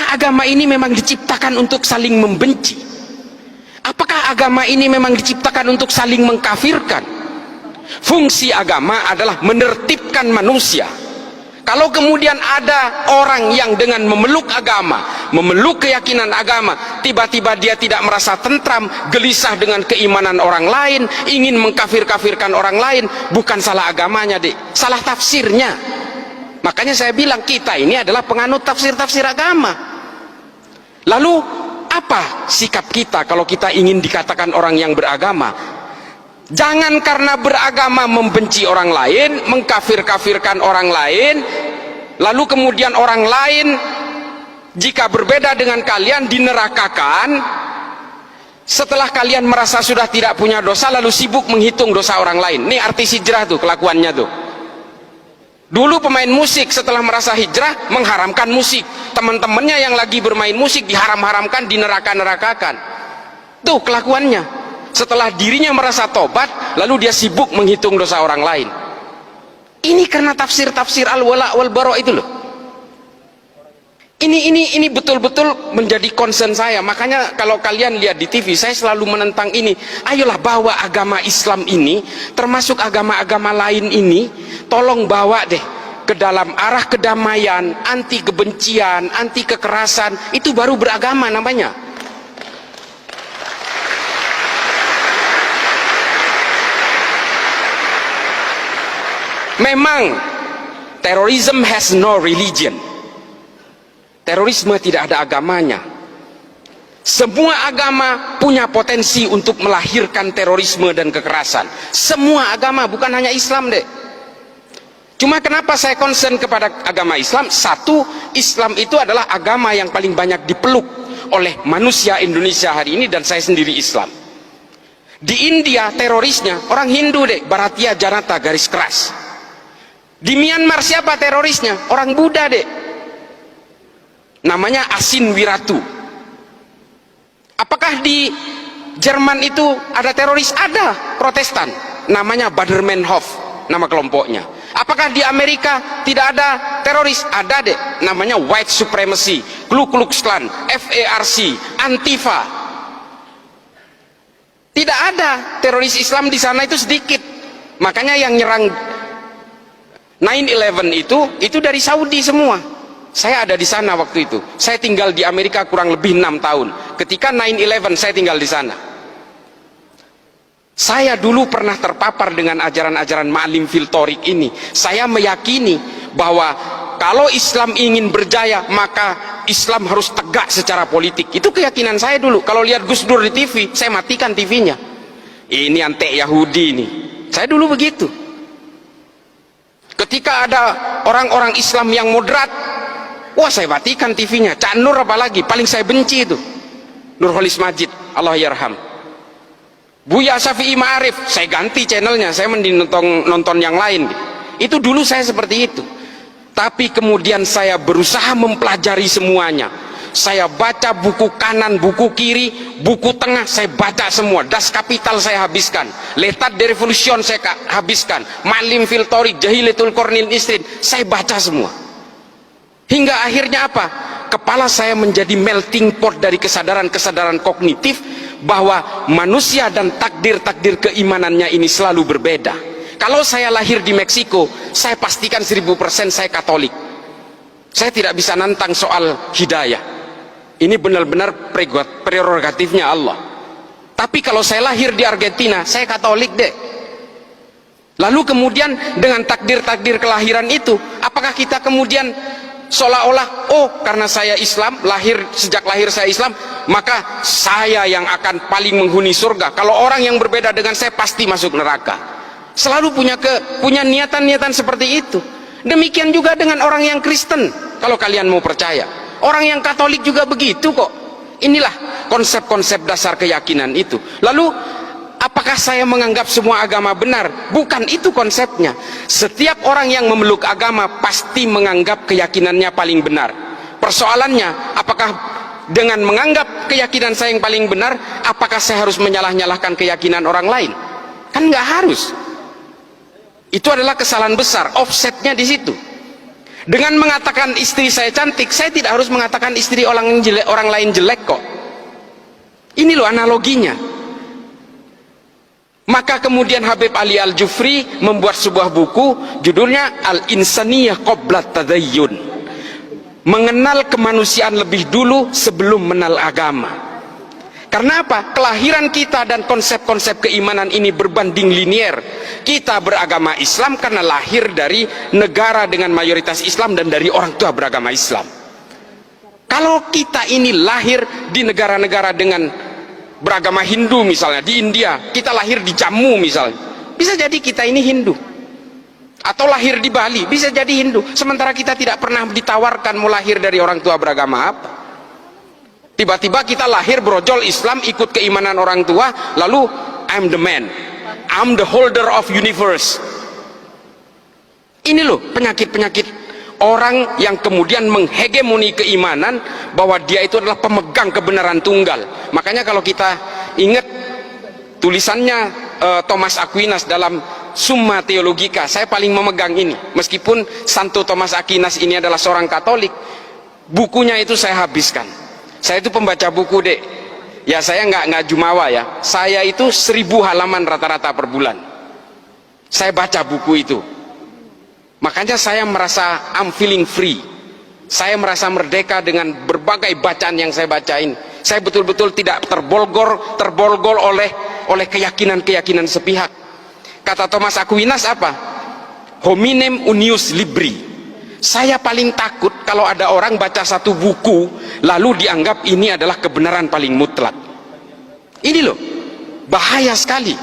Apakah agama ini memang diciptakan untuk saling membenci? Apakah agama ini memang diciptakan untuk saling mengkafirkan? Fungsi agama adalah menertibkan manusia. Kalau kemudian ada orang yang dengan memeluk agama, memeluk keyakinan agama, tiba-tiba dia tidak merasa tentram, gelisah dengan keimanan orang lain, ingin mengkafir-kafirkan orang lain, bukan salah agamanya, Dek, salah tafsirnya. Makanya saya bilang kita ini adalah penganut tafsir-tafsir agama. Lalu apa sikap kita kalau kita ingin dikatakan orang yang beragama? Jangan karena beragama membenci orang lain, mengkafir-kafirkan orang lain, lalu kemudian orang lain jika berbeda dengan kalian dinerakakan. Setelah kalian merasa sudah tidak punya dosa, lalu sibuk menghitung dosa orang lain. Ini artis hijrah tuh kelakuannya tuh. Dulu pemain musik setelah merasa hijrah mengharamkan musik, teman-temannya yang lagi bermain musik diharam-haramkan, dineraka-nerakakan. Tuh kelakuannya. Setelah dirinya merasa tobat, lalu dia sibuk menghitung dosa orang lain. Ini karena tafsir-tafsir al-wala wal-bara itu loh. Ini betul-betul menjadi concern saya. Makanya kalau kalian lihat di TV, saya selalu menentang ini. Ayolah bawa agama Islam ini, termasuk agama-agama lain ini, tolong bawa deh ke dalam arah kedamaian, anti kebencian, anti kekerasan. Itu baru beragama namanya. Memang terorisme has no religion. Terorisme tidak ada agamanya. Semua agama punya potensi untuk melahirkan terorisme dan kekerasan. Semua agama, bukan hanya Islam, Dek. Cuma kenapa saya concern kepada agama Islam? Satu, Islam itu adalah agama yang paling banyak dipeluk oleh manusia Indonesia hari ini, dan saya sendiri Islam. Di India terorisnya orang Hindu, Dek, Bharatiya Janata garis keras. Di Myanmar siapa terorisnya? Orang Buddha, Dek. Namanya Asin Wiratu. Apakah di Jerman itu ada teroris? Ada, Protestan. Namanya Baader-Meinhof, nama kelompoknya. Apakah di Amerika tidak ada teroris? Ada, Dek. Namanya White Supremacy, Ku Klux Klan, FARC, Antifa. Tidak ada teroris Islam di sana, itu sedikit. Makanya yang nyerang 9/11 itu dari Saudi semua. Saya ada di sana waktu itu. Saya tinggal di Amerika kurang lebih 6 tahun. Ketika 9/11 saya tinggal di sana. Saya dulu pernah terpapar dengan ajaran-ajaran Ma'lim fil Thoriq ini. Saya meyakini bahwa kalau Islam ingin berjaya, maka Islam harus tegak secara politik. Itu keyakinan saya dulu. Kalau lihat Gus Dur di TV, saya matikan TV-nya. Ini antek Yahudi ini. Saya dulu begitu. Ketika ada orang-orang Islam yang moderat, wah saya matikan TV-nya. Cak Nur apalagi, paling saya benci itu. Nurholis Majid, Allah yarham. Buya Syafi'i Ma'arif, saya ganti channelnya, saya mending nonton yang lain. Itu dulu saya seperti itu. Tapi kemudian saya berusaha mempelajari semuanya. Saya baca buku kanan, buku kiri, buku tengah, saya baca semua. Das Kapital saya habiskan, L'état de Révolution saya habiskan, Ma'lim fil Thoriq, Jahilatul Qarnil Isrin, saya baca semua. Hingga akhirnya apa? Kepala saya menjadi melting pot dari kesadaran-kesadaran kognitif bahwa manusia dan takdir-takdir keimanannya ini selalu berbeda. Kalau saya lahir di Meksiko, saya pastikan 1000% saya Katolik. Saya tidak bisa nantang soal hidayah. Ini benar-benar prerogatifnya Allah. Tapi kalau saya lahir di Argentina, saya Katolik, Dek. Lalu kemudian dengan takdir-takdir kelahiran itu, apakah kita kemudian seolah-olah, oh karena saya Islam, sejak lahir saya Islam, maka saya yang akan paling menghuni surga. Kalau orang yang berbeda dengan saya pasti masuk neraka. Selalu punya niatan-niatan seperti itu. Demikian juga dengan orang yang Kristen, kalau kalian mau percaya. Orang yang Katolik juga begitu kok. Inilah konsep-konsep dasar keyakinan itu. Lalu apakah saya menganggap semua agama benar? Bukan itu konsepnya. Setiap orang yang memeluk agama pasti menganggap keyakinannya paling benar. Persoalannya, apakah dengan menganggap keyakinan saya yang paling benar, apakah saya harus menyalah-nyalahkan keyakinan orang lain? Kan nggak harus. Itu adalah kesalahan besar, offsetnya di situ. Dengan mengatakan istri saya cantik, saya tidak harus mengatakan istri orang lain jelek kok. Ini loh analoginya. Maka kemudian Habib Ali Al-Jufri membuat sebuah buku judulnya Al-Insaniyah Qabla Tadayyun, mengenal kemanusiaan lebih dulu sebelum mengenal agama. Karena apa? Kelahiran kita dan konsep-konsep keimanan ini berbanding linier. Kita beragama Islam karena lahir dari negara dengan mayoritas Islam dan dari orang tua beragama Islam. Kalau kita ini lahir di negara-negara dengan beragama Hindu, misalnya di India, kita lahir di Jammu misalnya, bisa jadi kita ini Hindu. Atau lahir di Bali, bisa jadi Hindu. Sementara kita tidak pernah ditawarkan mau lahir dari orang tua beragama apa. Tiba-tiba kita lahir brojol Islam, ikut keimanan orang tua, lalu I'm the man, I'm the holder of universe. Ini loh penyakit-penyakit orang yang kemudian menghegemoni keimanan bahwa dia itu adalah pemegang kebenaran tunggal. Makanya kalau kita ingat tulisannya Thomas Aquinas dalam Summa Theologica, saya paling memegang ini. Meskipun Santo Thomas Aquinas ini adalah seorang Katolik, bukunya itu saya habiskan. Saya itu pembaca buku, Dek. Ya, saya nggak jumawa ya. Saya itu 1000 halaman rata-rata per bulan. Saya baca buku itu. Makanya saya merasa I'm feeling free. Saya merasa merdeka dengan berbagai bacaan yang saya bacain. Saya betul-betul tidak terbolgol oleh keyakinan-keyakinan sepihak. Kata Thomas Aquinas apa? Hominem unius libri. Saya paling takut kalau ada orang baca satu buku lalu dianggap ini adalah kebenaran paling mutlak. Ini loh bahaya sekali.